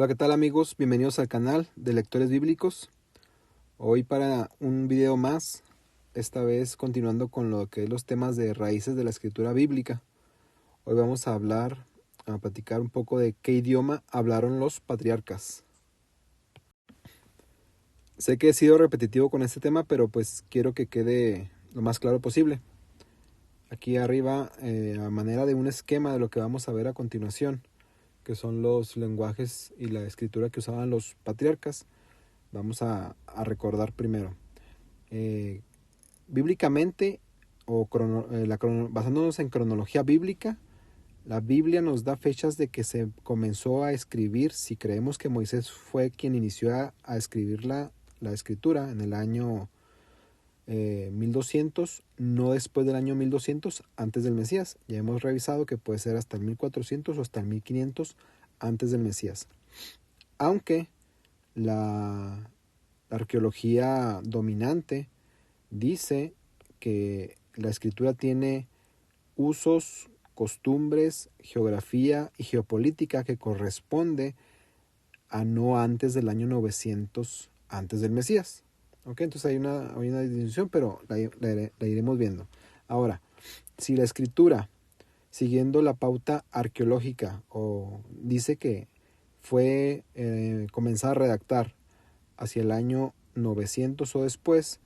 Hola, ¿qué tal amigos? Bienvenidos al canal de Lectores Bíblicos. Hoy para un video más, esta vez continuando con lo que es los temas de raíces de la escritura bíblica. Hoy vamos a platicar un poco de qué idioma hablaron los patriarcas. Sé que he sido repetitivo con este tema, pero pues quiero que quede lo más claro posible. Aquí arriba, a manera de un esquema de lo que vamos a ver a continuación, que son los lenguajes y la escritura que usaban los patriarcas. Vamos a recordar primero. Bíblicamente, basándonos en cronología bíblica, la Biblia nos da fechas de que se comenzó a escribir, si creemos que Moisés fue quien inició a escribir la escritura en el año 1200, no después del año 1200, antes del Mesías. Ya hemos revisado que puede ser hasta el 1400 o hasta el 1500 antes del Mesías. Aunque la arqueología dominante dice que la escritura tiene usos, costumbres, geografía y geopolítica que corresponde a no antes del año 900 antes del Mesías. ¿Ok? Entonces hay una distinción, pero la iremos viendo. Ahora, si la escritura, siguiendo la pauta arqueológica, o dice que fue comenzar a redactar hacia el año 900 o después,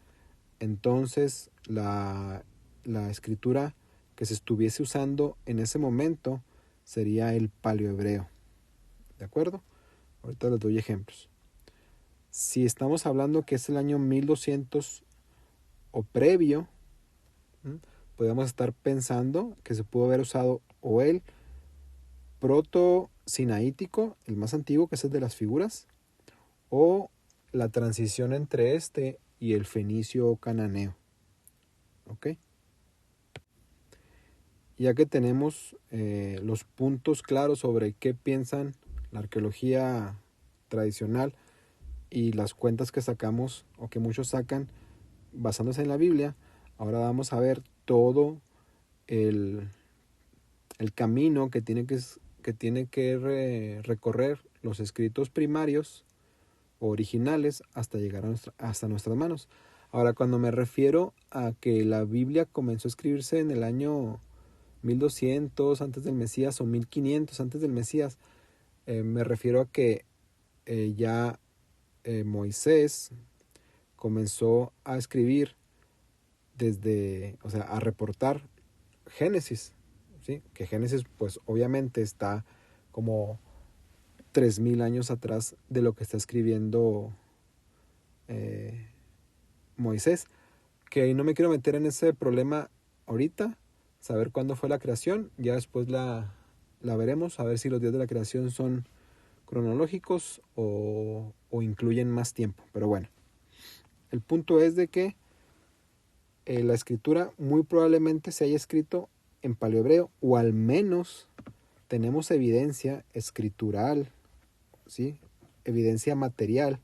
entonces la escritura que se estuviese usando en ese momento sería el paleohebreo. ¿De acuerdo? Ahorita les doy ejemplos. Si estamos hablando que es el año 1200 o previo, podemos estar pensando que se pudo haber usado o el proto-sinaítico, el más antiguo, que es el de las figuras, o la transición entre este y el fenicio o cananeo. ¿Ok? Ya que tenemos los puntos claros sobre qué piensan la arqueología tradicional y las cuentas que sacamos o que muchos sacan basándose en la Biblia, ahora vamos a ver todo el camino que tiene que recorrer los escritos primarios o originales hasta llegar hasta nuestras manos. Ahora, cuando me refiero a que la Biblia comenzó a escribirse en el año 1200 antes del Mesías o 1500 antes del Mesías, me refiero a que ya Moisés comenzó a escribir a reportar Génesis, ¿sí? Que Génesis pues obviamente está como 3000 años atrás de lo que está escribiendo Moisés, que ahí no me quiero meter en ese problema ahorita, saber cuándo fue la creación, ya después la veremos, a ver si los días de la creación son cronológicos o incluyen más tiempo, pero bueno, el punto es de que la escritura muy probablemente se haya escrito en paleohebreo, o al menos tenemos evidencia escritural, ¿sí? Evidencia material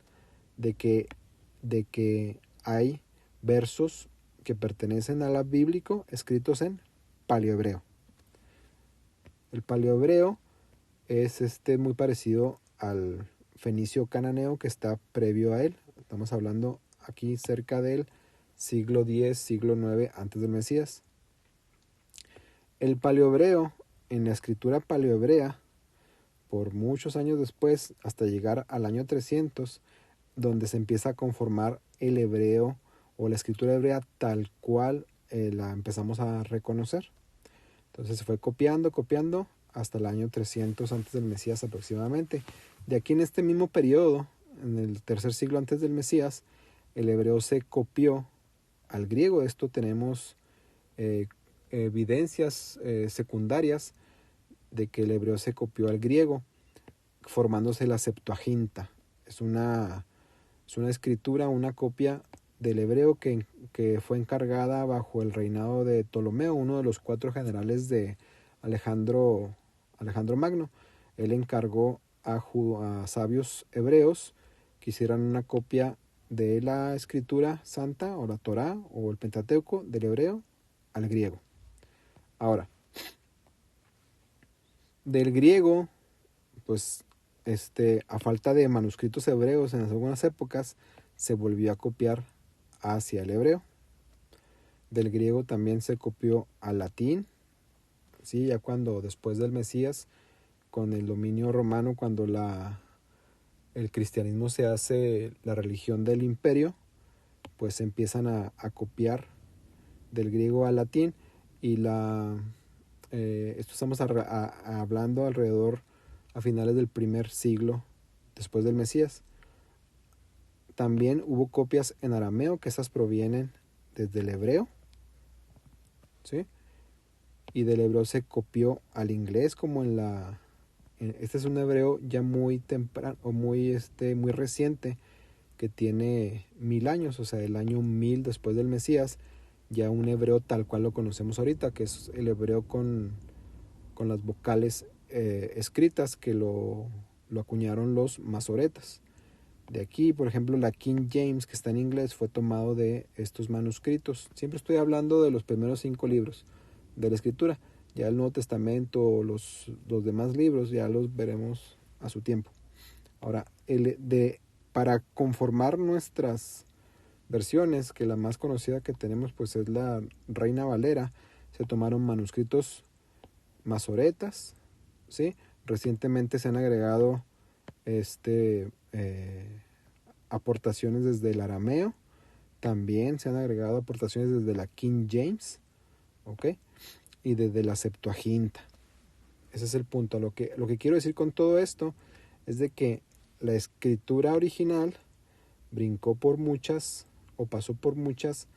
de que hay versos que pertenecen al bíblico escritos en paleohebreo. El paleohebreo es muy parecido al fenicio cananeo que está previo a él. Estamos hablando aquí cerca del siglo X, siglo IX antes del Mesías. El paleohebreo, en la escritura paleohebrea, por muchos años después, hasta llegar al año 300, donde se empieza a conformar el hebreo o la escritura hebrea tal cual la empezamos a reconocer. Entonces se fue copiando hasta el año 300 antes del Mesías aproximadamente. De aquí, en este mismo periodo, en el tercer siglo antes del Mesías, el hebreo se copió al griego. Esto tenemos evidencias secundarias de que el hebreo se copió al griego, formándose la Septuaginta. Es una escritura, una copia del hebreo que fue encargada bajo el reinado de Ptolomeo, uno de los 4 generales de Alejandro Magno. Él encargó a sabios hebreos que hicieran una copia de la escritura santa o la Torá o el Pentateuco del hebreo al griego. Ahora, del griego, pues a falta de manuscritos hebreos en algunas épocas, se volvió a copiar hacia el hebreo. Del griego también se copió al latín, ¿sí? Ya cuando después del Mesías, con el dominio romano, cuando el cristianismo se hace la religión del imperio, pues empiezan a copiar del griego al latín, y esto estamos hablando alrededor a finales del primer siglo después del Mesías. También hubo copias en arameo, que esas provienen desde el hebreo, ¿sí? Y del hebreo se copió al inglés, como este es un hebreo ya muy temprano, o muy reciente, que tiene 1000 años, o sea, el año 1000 después del Mesías, ya un hebreo tal cual lo conocemos ahorita, que es el hebreo con las vocales escritas, que lo acuñaron los masoretas. De aquí, por ejemplo, la King James, que está en inglés, fue tomado de estos manuscritos. Siempre estoy hablando de los primeros 5 libros de la escritura. Ya el Nuevo Testamento, los demás libros, ya los veremos a su tiempo. Ahora, para conformar nuestras versiones, que la más conocida que tenemos pues es la Reina Valera, se tomaron manuscritos masoretas, ¿sí? Recientemente se han agregado aportaciones desde el arameo, también se han agregado aportaciones desde la King James, ¿ok? Y desde la Septuaginta. Ese es el punto. Lo que quiero decir con todo esto es de que la escritura original brincó por muchas, o pasó por muchas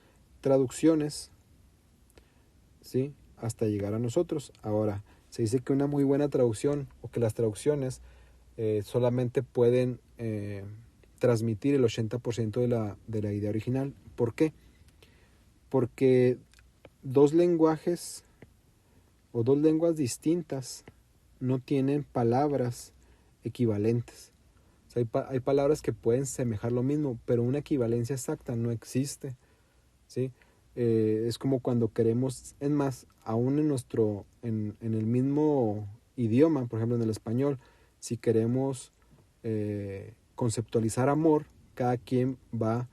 traducciones, ¿sí? Hasta llegar a nosotros. Ahora, se dice que una muy buena traducción, o que las traducciones solamente pueden transmitir el 80% de la idea original. ¿Por qué? Porque dos lenguajes o dos lenguas distintas no tienen palabras equivalentes. O sea, hay palabras que pueden semejar lo mismo, pero una equivalencia exacta no existe, ¿sí? Es como cuando queremos, es más, aún en el mismo idioma, por ejemplo en el español, si queremos conceptualizar amor, cada quien va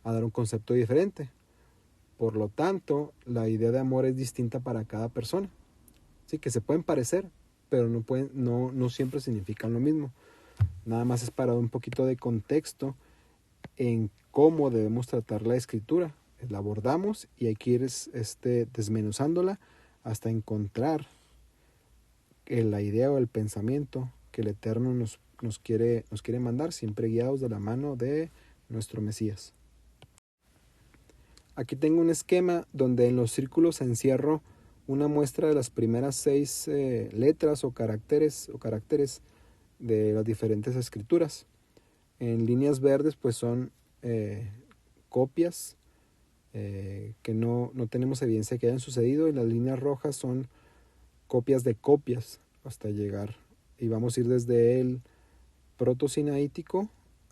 a dar un concepto diferente. Por lo tanto, la idea de amor es distinta para cada persona. Sí, que se pueden parecer, pero no siempre significan lo mismo. Nada más es para dar un poquito de contexto en cómo debemos tratar la escritura. La abordamos y hay que ir desmenuzándola hasta encontrar la idea o el pensamiento que el Eterno nos quiere mandar, siempre guiados de la mano de nuestro Mesías. Aquí tengo un esquema donde en los círculos encierro una muestra de las primeras 6 letras o caracteres de las diferentes escrituras. En líneas verdes pues son copias que no tenemos evidencia que hayan sucedido, y las líneas rojas son copias de copias hasta llegar, y vamos a ir desde el proto-sinaítico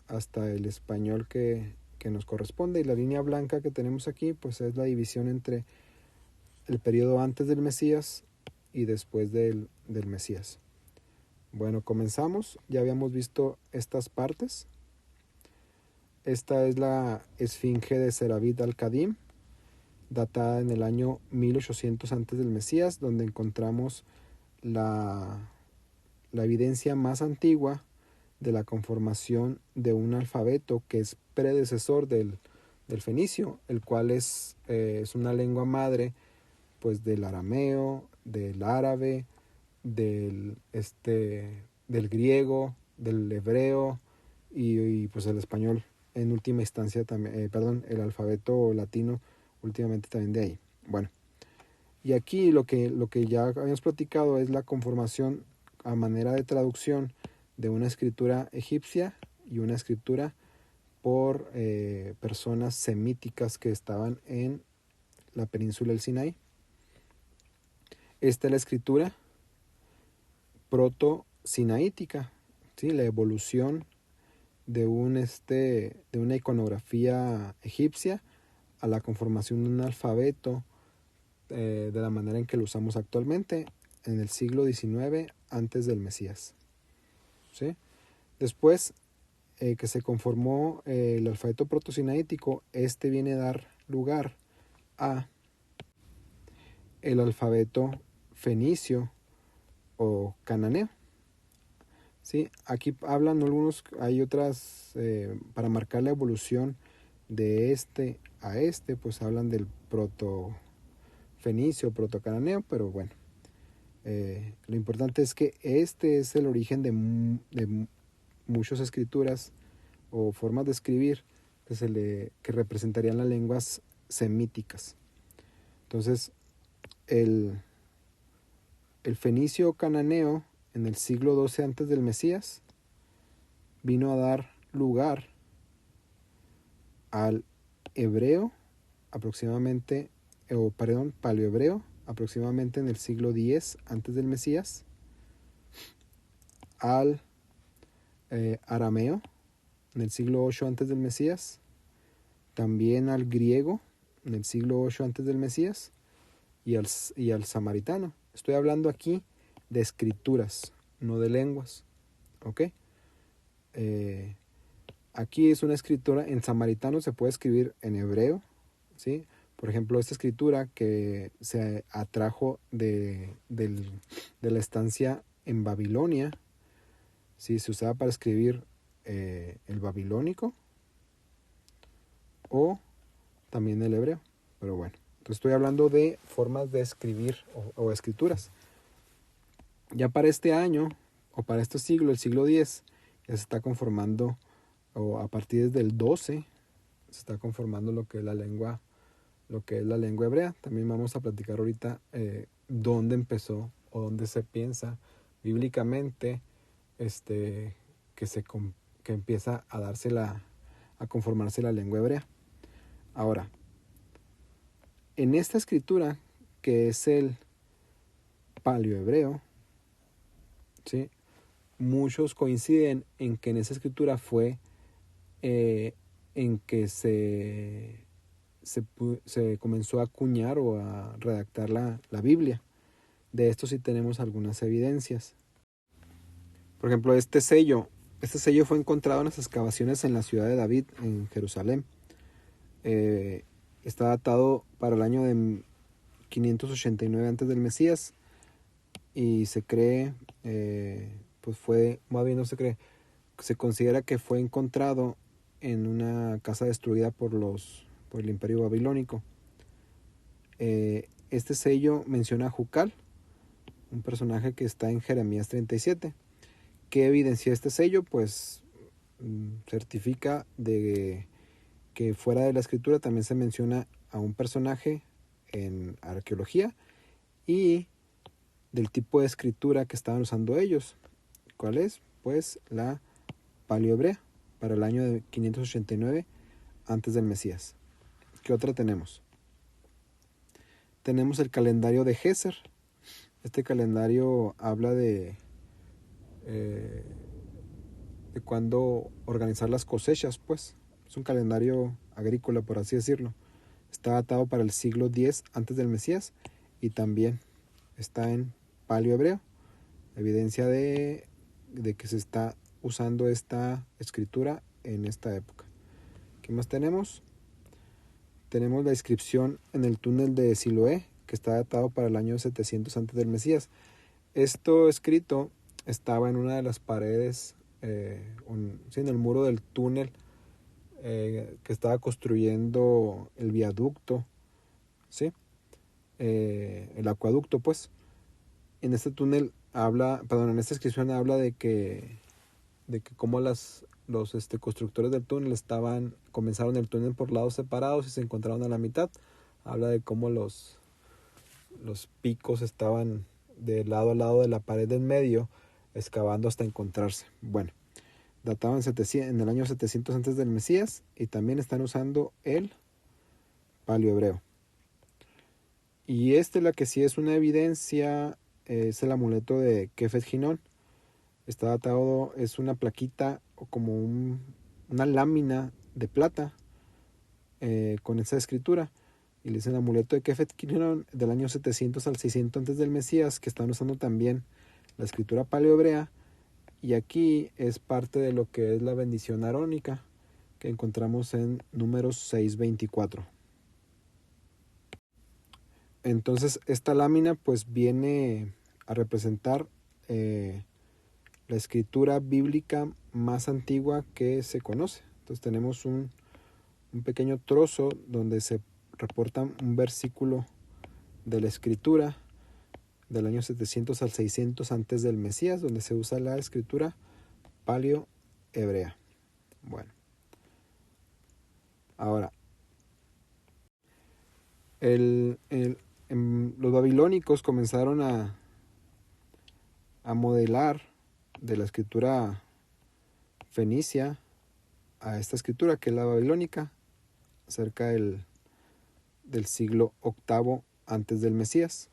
hasta el español que nos corresponde, y la línea blanca que tenemos aquí pues es la división entre el periodo antes del Mesías y después del Mesías. Bueno, comenzamos. Ya habíamos visto estas partes. Esta es la Esfinge de Serabit al-Kadim, datada en el año 1800 antes del Mesías, donde encontramos la evidencia más antigua de la conformación de un alfabeto que es predecesor del fenicio, el cual es una lengua madre pues del arameo, del árabe, del griego, del hebreo y pues el español en última instancia también, el alfabeto latino últimamente también de ahí. Bueno, y aquí lo que ya habíamos platicado es la conformación a manera de traducción de una escritura egipcia y una escritura por personas semíticas que estaban en la península del Sinaí. Esta es la escritura proto-sinaítica, ¿sí? La evolución de una iconografía egipcia a la conformación de un alfabeto de la manera en que lo usamos actualmente en el siglo XIX antes del Mesías, ¿sí? Después que se conformó el alfabeto protosinaítico, este viene a dar lugar a el alfabeto fenicio o cananeo. ¿Sí? Aquí hablan algunos, hay otras, para marcar la evolución de este a este, pues hablan del proto-fenicio, proto-cananeo, pero bueno, lo importante es que este es el origen de muchas escrituras o formas de escribir que representarían las lenguas semíticas. Entonces, el fenicio cananeo en el siglo XII antes del Mesías vino a dar lugar al hebreo aproximadamente, paleohebreo aproximadamente en el siglo X antes del Mesías, al arameo en el siglo VIII antes del Mesías, también al griego en el siglo VIII antes del Mesías y al samaritano. Estoy hablando aquí de escrituras, no de lenguas. ¿Ok? Aquí es una escritura, en samaritano se puede escribir en hebreo, ¿sí? Por ejemplo, esta escritura que se atrajo de la estancia en Babilonia, ¿sí? Se usaba para escribir el babilónico o también el hebreo. Pero bueno, entonces estoy hablando de formas de escribir o escrituras. Ya para este año o para este siglo, el siglo X, ya se está conformando, o a partir del 12 se está conformando lo que es la lengua hebrea. También vamos a platicar ahorita dónde empezó o dónde se piensa bíblicamente que empieza a conformarse la lengua hebrea. Ahora, en esta escritura que es el paleohebreo, ¿sí? Muchos coinciden en que en esa escritura fue en que se comenzó a acuñar o a redactar la Biblia. De esto sí tenemos algunas evidencias. Por ejemplo, este sello fue encontrado en las excavaciones en la ciudad de David, en Jerusalén. Está datado para el año de 589 antes del Mesías y se cree, se considera que fue encontrado en una casa destruida por el imperio babilónico. Este sello menciona a Jucal, un personaje que está en Jeremías 37. ¿Qué evidencia este sello? Pues certifica de que fuera de la escritura también se menciona a un personaje en arqueología y del tipo de escritura que estaban usando ellos. ¿Cuál es? Pues la paleohebrea para el año de 589 antes del Mesías. ¿Qué otra tenemos? Tenemos el calendario de Géser. Este calendario habla de cuándo organizar las cosechas, pues. Es un calendario agrícola, por así decirlo. Está datado para el siglo X antes del Mesías y también está en paleohebreo. Evidencia de que se está usando esta escritura en esta época. ¿Qué más tenemos? Tenemos la inscripción en el túnel de Siloé, que está datado para el año 700 antes del Mesías. Esto escrito estaba en una de las paredes, en el muro del túnel que estaba construyendo el viaducto, ¿sí? El acueducto, pues. En este túnel en esta inscripción habla de que cómo los constructores del túnel comenzaron el túnel por lados separados y se encontraron a la mitad. Habla de cómo los picos estaban de lado a lado de la pared del medio, excavando hasta encontrarse. Bueno, datado en el año 700 antes del Mesías y también están usando el paleohebreo. Y la que sí es una evidencia es el amuleto de Kefet Ginón. Está datado, es una plaquita o como una lámina de plata con esa escritura. Y le dicen amuleto de Kefet Ginón del año 700 al 600 antes del Mesías, que están usando también la escritura paleohebrea Y aquí es parte de lo que es la bendición arónica que encontramos en Números 6:24. Entonces esta lámina pues viene a representar la escritura bíblica más antigua que se conoce. Entonces tenemos un pequeño trozo donde se reporta un versículo de la escritura del año 700 al 600 antes del Mesías, donde se usa la escritura paleo-hebrea. Bueno, ahora, los babilónicos comenzaron a modelar de la escritura fenicia a esta escritura que es la babilónica, cerca del siglo VIII antes del Mesías.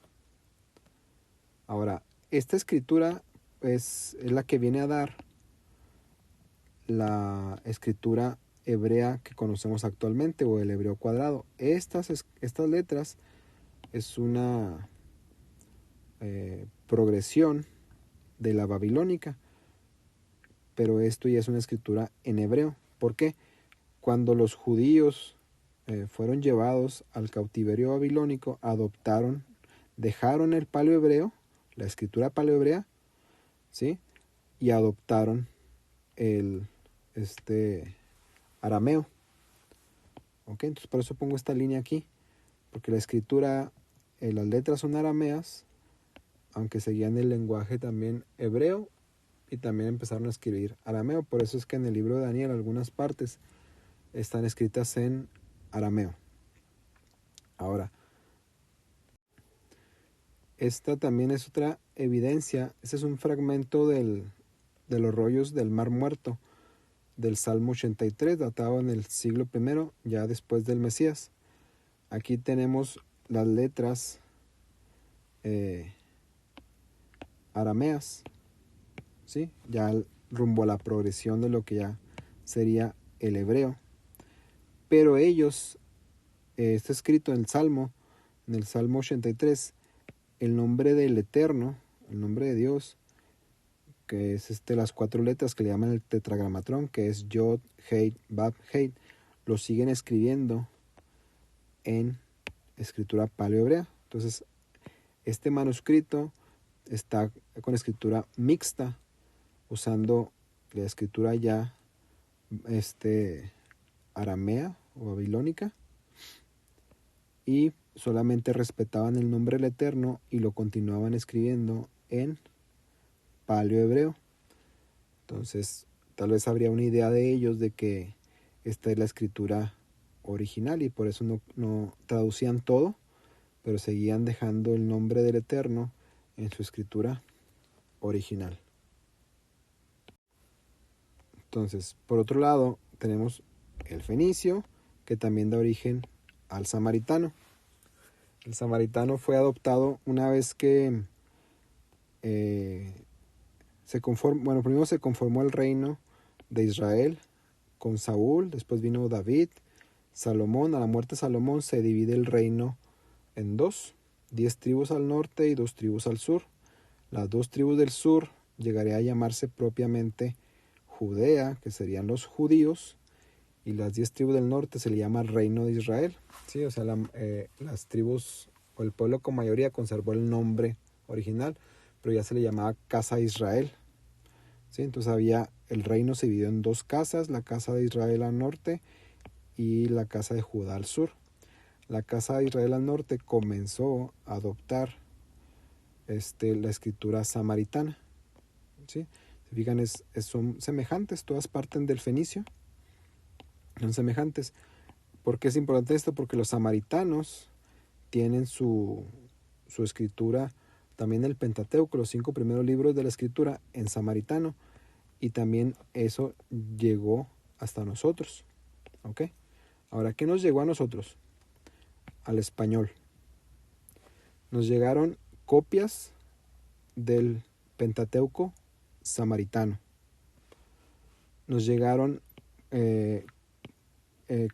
Ahora, esta escritura es la que viene a dar la escritura hebrea que conocemos actualmente, o el hebreo cuadrado. Estas letras es una progresión de la babilónica, pero esto ya es una escritura en hebreo. ¿Por qué? Cuando los judíos fueron llevados al cautiverio babilónico, dejaron el paleohebreo, la escritura paleohebrea, ¿sí? Y adoptaron el arameo. ¿Ok? Entonces por eso pongo esta línea aquí, porque la escritura, las letras son arameas, aunque seguían el lenguaje también hebreo, y también empezaron a escribir arameo. Por eso es que en el libro de Daniel algunas partes están escritas en arameo. Ahora, esta también es otra evidencia. Este es un fragmento de los rollos del Mar Muerto, del Salmo 83, datado en el siglo I, ya después del Mesías. Aquí tenemos las letras arameas, ¿sí? Ya rumbo a la progresión de lo que ya sería el hebreo. Pero ellos, está escrito en el Salmo 83, el nombre del Eterno, el nombre de Dios, que es las 4 letras que le llaman el tetragramatrón, que es Yod, Hei, Bab, Hei, lo siguen escribiendo en escritura paleohebrea. Entonces, este manuscrito está con escritura mixta, usando la escritura ya aramea o babilónica, y solamente respetaban el nombre del Eterno y lo continuaban escribiendo en paleohebreo. Entonces, tal vez habría una idea de ellos de que esta es la escritura original, y por eso no traducían todo, pero seguían dejando el nombre del Eterno en su escritura original. Entonces, por otro lado, tenemos el fenicio, que también da origen al samaritano. El samaritano fue adoptado una vez que primero se conformó el reino de Israel con Saúl, después vino David, Salomón. A la muerte de Salomón se divide el reino en 2, 10 tribus al norte y 2 tribus al sur. Las 2 tribus del sur llegaría a llamarse propiamente Judea, que serían los judíos, y las 10 tribus del norte se le llama Reino de Israel. Sí, o sea, las tribus o el pueblo con mayoría conservó el nombre original, pero ya se le llamaba Casa de Israel. Sí, entonces el reino se dividió en 2 casas, la casa de Israel al norte y la casa de Judá al sur. La casa de Israel al norte comenzó a adoptar la escritura samaritana. ¿Sí? Se fijan, son semejantes, todas parten del fenicio, son semejantes. ¿Por qué es importante esto? Porque los samaritanos tienen su escritura, también el Pentateuco, los 5 primeros libros de la escritura en samaritano, y también eso llegó hasta nosotros. ¿Ok? Ahora, ¿qué nos llegó a nosotros? Al español. Nos llegaron copias del Pentateuco samaritano. Nos llegaron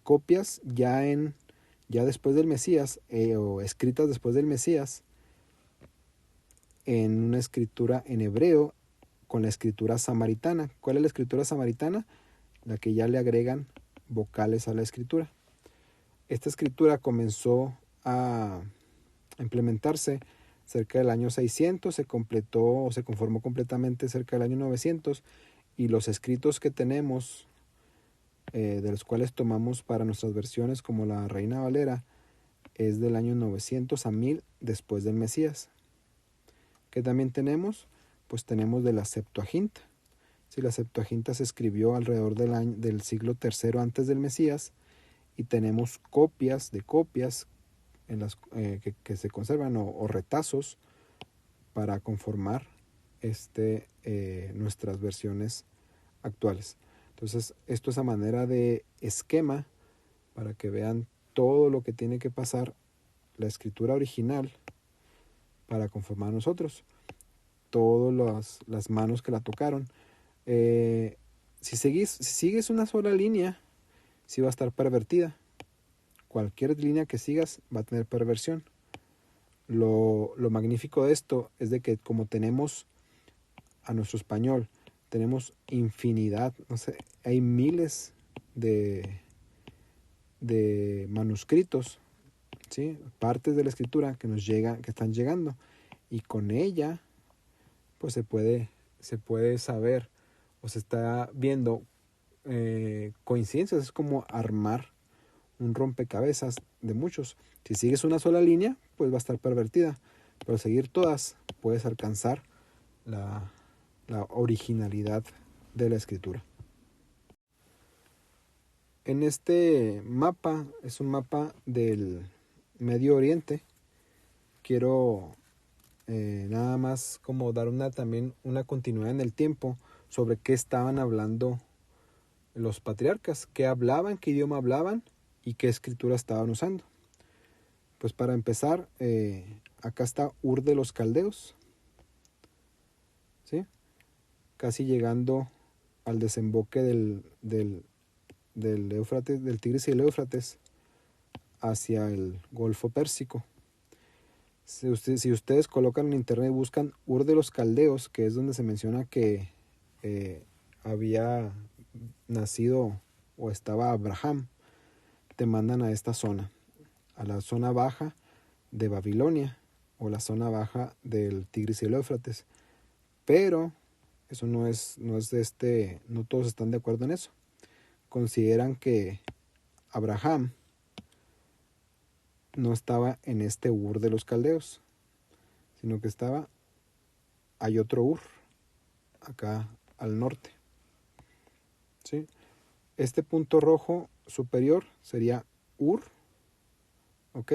copias ya después del Mesías, o escritas después del Mesías, en una escritura en hebreo, con la escritura samaritana. ¿Cuál es la escritura samaritana? La que ya le agregan vocales a la escritura. Esta escritura comenzó a implementarse cerca del año 600, se completó o se conformó completamente cerca del año 900, y los escritos que tenemos, de los cuales tomamos para nuestras versiones como la Reina Valera, es del año 900 a 1000 después del Mesías. ¿Qué también tenemos? Pues tenemos de la Septuaginta. Si la Septuaginta se escribió alrededor del siglo III antes del Mesías, y tenemos copias de copias en las, que se conservan, o retazos para conformar nuestras versiones actuales. Entonces, esto es a manera de esquema para que vean todo lo que tiene que pasar la escritura original para conformar nosotros, todas las manos que la tocaron. Si sigues una sola línea, sí va a estar pervertida. Cualquier línea que sigas va a tener perversión. Lo magnífico de esto es de que como tenemos a nuestro español, tenemos infinidad, no sé, hay miles de manuscritos, ¿sí? Partes de la escritura que están llegando, y con ella pues se puede saber, o se está viendo coincidencias. Es como armar un rompecabezas de muchos. Si sigues una sola línea, pues va a estar pervertida, pero seguir todas puedes alcanzar la originalidad de la escritura. En este mapa, es un mapa del Medio Oriente. Quiero nada más como dar también una continuidad en el tiempo sobre qué estaban hablando los patriarcas, qué hablaban, qué idioma hablaban y qué escritura estaban usando. Pues para empezar, acá está Ur de los Caldeos, ¿sí? Casi llegando al desemboque del Éufrates, del Tigris y el Éufrates, hacia el Golfo Pérsico. Si ustedes colocan en internet y buscan Ur de los Caldeos, que es donde se menciona que había nacido o estaba Abraham, te mandan a esta zona, a la zona baja de Babilonia, o la zona baja del Tigris y el Éufrates. Pero eso no todos están de acuerdo en eso. Consideran que Abraham no estaba en este Ur de los Caldeos, sino que hay otro Ur acá al norte, ¿sí? Este punto rojo superior sería Ur, ¿ok?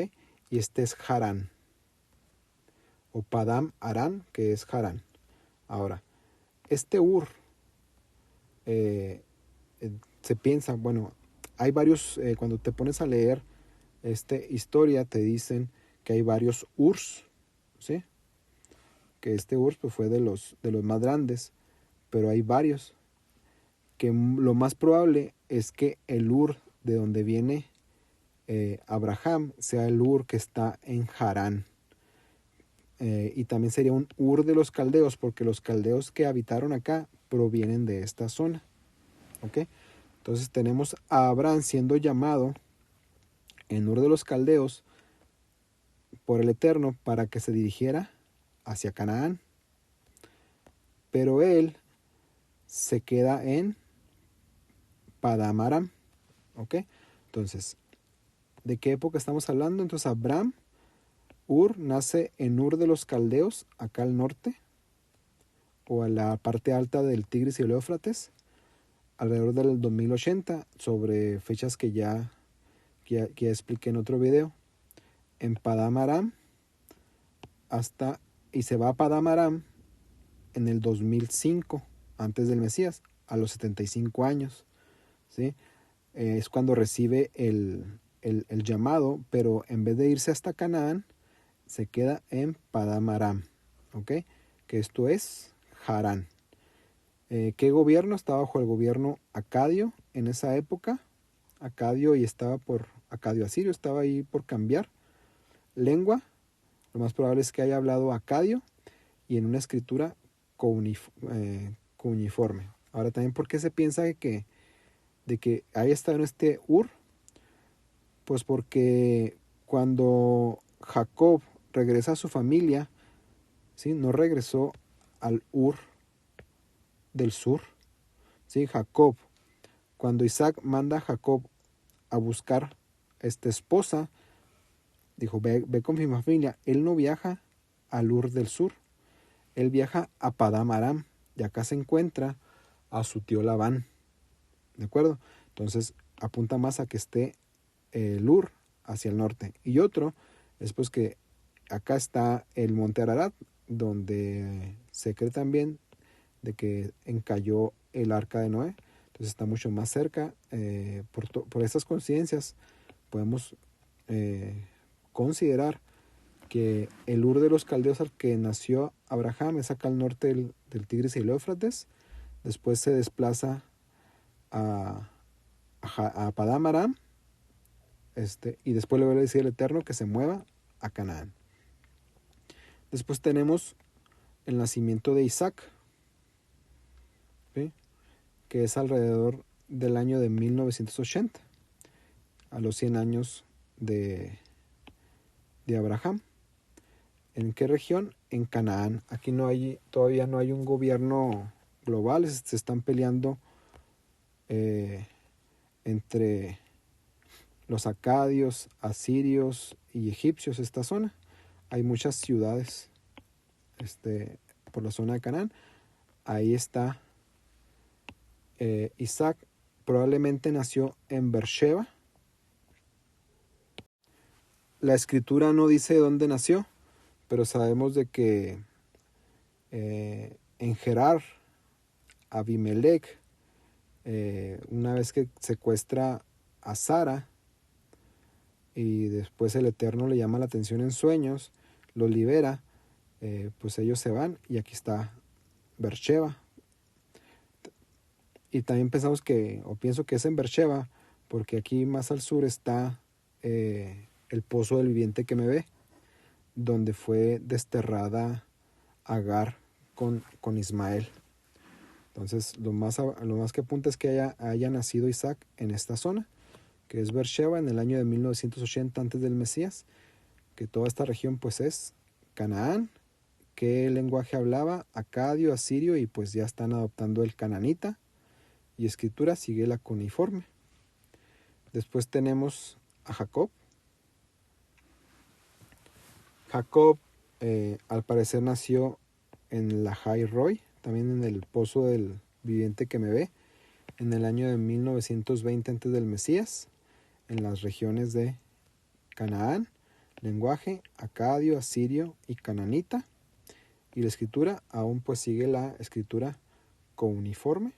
Y este es Harán, o Padam Arán, que es Harán. Ahora, este Ur se piensa, bueno, hay varios, cuando te pones a leer historia, te dicen que hay varios Urs, ¿sí? Que este Ur pues, fue de los más grandes, pero hay varios. Que lo más probable es que el Ur de donde viene Abraham sea el Ur que está en Harán. Y también sería un Ur de los caldeos, porque los caldeos que habitaron acá provienen de esta zona. ¿Ok? Entonces tenemos a Abraham siendo llamado en Ur de los caldeos por el Eterno para que se dirigiera hacia Canaán. Pero él se queda en Padam Aram. ¿Ok? Entonces, ¿de qué época estamos hablando? Entonces Abraham, Ur, nace en Ur de los Caldeos, acá al norte, o a la parte alta del Tigris y el Éufrates, alrededor del 2080, sobre fechas que ya expliqué en otro video. En Padam Aram, y se va a Padam Aram en el 2005, antes del Mesías, a los 75 años, ¿sí? Es cuando recibe el llamado, pero en vez de irse hasta Canaán, se queda en Padam Aram, ¿ok? Que esto es Harán. ¿Qué gobierno? Estaba bajo el gobierno acadio en esa época. Acadio Acadio Asirio estaba ahí por cambiar. Lengua, lo más probable es que haya hablado acadio, y en una escritura cuneiforme. Ahora también, ¿por qué se piensa de que haya estado en este Ur? Pues porque cuando Jacob regresa a su familia, ¿sí? No regresó al Ur del sur, ¿sí? Jacob, cuando Isaac manda a Jacob a buscar esposa, dijo, ve con mi familia. Él no viaja al Ur del sur, él viaja a Padam Aram, y acá se encuentra a su tío Labán, ¿de acuerdo? Entonces apunta más a que esté el Ur hacia el norte. Y otro es pues que acá está el monte Ararat, donde se cree también de que encalló el arca de Noé. Entonces está mucho más cerca. Por estas coincidencias podemos considerar que el Ur de los Caldeos al que nació Abraham es acá al norte del Tigris y el Éufrates. Después se desplaza a Padam Aram, y después le va a decir el Eterno que se mueva a Canaán. Después tenemos el nacimiento de Isaac, ¿sí? Que es alrededor del año de 1980, a los 100 años de Abraham. ¿En qué región? En Canaán. Aquí todavía no hay un gobierno global, se están peleando entre los acadios, asirios y egipcios esta zona. Hay muchas ciudades por la zona de Canaán. Ahí está Isaac. Probablemente nació en Beersheba. La escritura no dice dónde nació, pero sabemos de que en Gerar, Abimelech, una vez que secuestra a Sara y después el Eterno le llama la atención en sueños, lo libera, pues ellos se van y aquí está Beersheba. Y también pienso que es en Beersheba, porque aquí más al sur está el pozo del viviente que me ve, donde fue desterrada Agar con Ismael. Entonces lo más que apunta es que haya nacido Isaac en esta zona, que es Beersheba, en el año de 1980 antes del Mesías, que toda esta región pues es Canaán. ¿Qué lenguaje hablaba? Acadio, asirio, y pues ya están adoptando el cananita, y escritura sigue la cuneiforme. Después tenemos a Jacob. Jacob al parecer nació en Lahai Roy, también en el pozo del viviente que me ve, en el año de 1920 antes del Mesías, en las regiones de Canaán, lenguaje acadio, asirio y cananita, y la escritura aún pues sigue la escritura cuneiforme.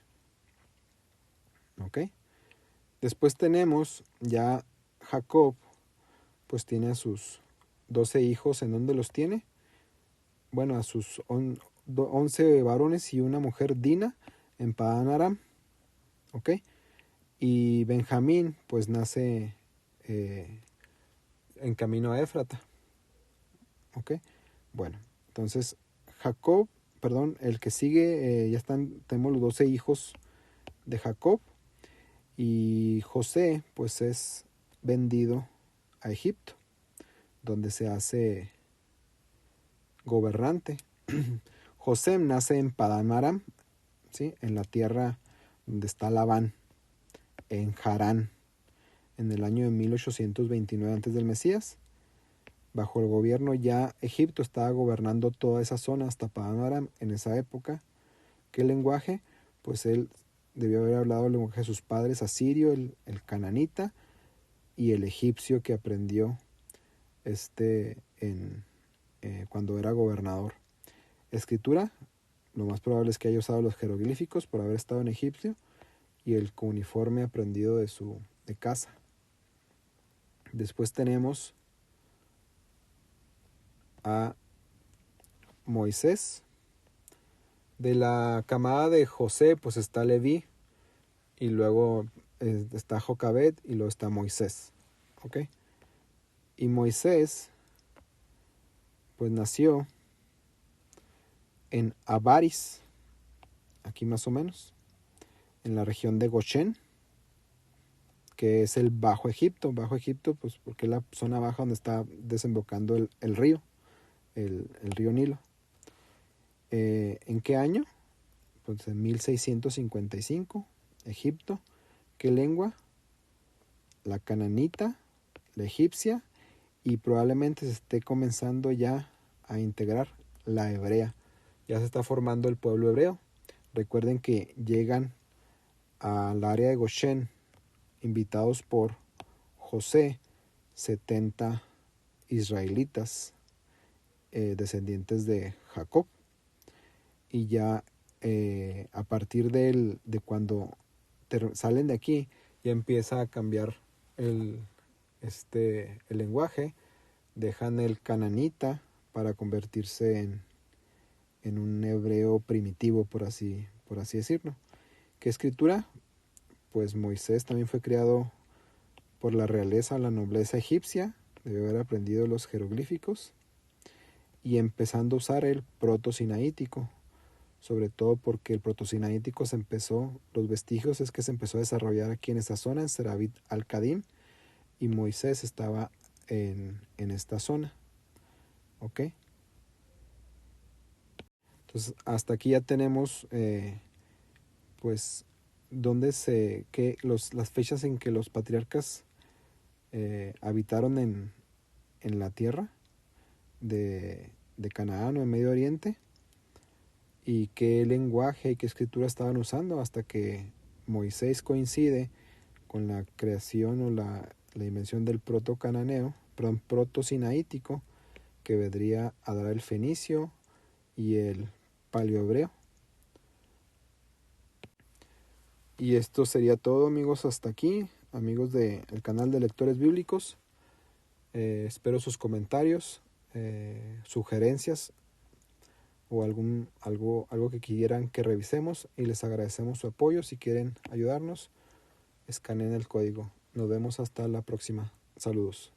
¿Ok? Después tenemos ya Jacob, pues tiene a sus 12 hijos. ¿En dónde los tiene? Bueno, a sus 11 varones y una mujer, Dina, en Padán Aram. ¿Ok? Y Benjamín pues nace en camino a Éfrata. ¿Ok? Bueno, entonces el que sigue, tenemos los 12 hijos de Jacob, y José pues es vendido a Egipto, donde se hace gobernante. José nace en Padán Aram, ¿sí? En la tierra donde está Labán, en Harán, en el año de 1829 antes del Mesías. Bajo el gobierno ya Egipto estaba gobernando toda esa zona hasta Padán Aram en esa época. ¿Qué lenguaje? Pues él debió haber hablado el lenguaje de sus padres, asirio, el cananita y el egipcio que aprendió cuando era gobernador. Escritura, lo más probable es que haya usado los jeroglíficos por haber estado en Egipcio, y el cuneiforme aprendido de casa. Después tenemos a Moisés. De la camada de José pues está Leví, y luego está Jocabed, y luego está Moisés. ¿Ok? Y Moisés pues nació en Avaris, aquí más o menos, en la región de Goshen, que es el Bajo Egipto. Bajo Egipto, pues porque es la zona baja donde está desembocando el río, el río Nilo. ¿En qué año? Pues en 1655, Egipto. ¿Qué lengua? La cananita, la egipcia, y probablemente se esté comenzando ya a integrar la hebrea. Ya se está formando el pueblo hebreo. Recuerden que llegan al área de Goshen invitados por José, 70 israelitas descendientes de Jacob, y ya a partir de cuando salen de aquí ya empieza a cambiar el lenguaje. Dejan el cananita para convertirse en un hebreo primitivo, por así decirlo. ¿Qué escritura? Pues Moisés también fue criado por la realeza, la nobleza egipcia, debe haber aprendido los jeroglíficos, y empezando a usar el proto-sinaítico, sobre todo porque el proto-sinaítico los vestigios es que se empezó a desarrollar aquí en esta zona, en Serabit al-Kadim, y Moisés estaba en esta zona. ¿Ok? Entonces, hasta aquí ya tenemos, pues, las fechas en que los patriarcas habitaron en la tierra de Canaán o en Medio Oriente, y qué lenguaje y qué escritura estaban usando hasta que Moisés coincide con la creación o la dimensión del proto-cananeo, proto-sinaítico, que vendría a dar el fenicio y el paleohebreo. Y esto sería todo, amigos, hasta aquí, amigos del canal de Lectores Bíblicos. Espero sus comentarios, sugerencias o algo que quieran que revisemos, y les agradecemos su apoyo. Si quieren ayudarnos, escaneen el código. Nos vemos hasta la próxima. Saludos.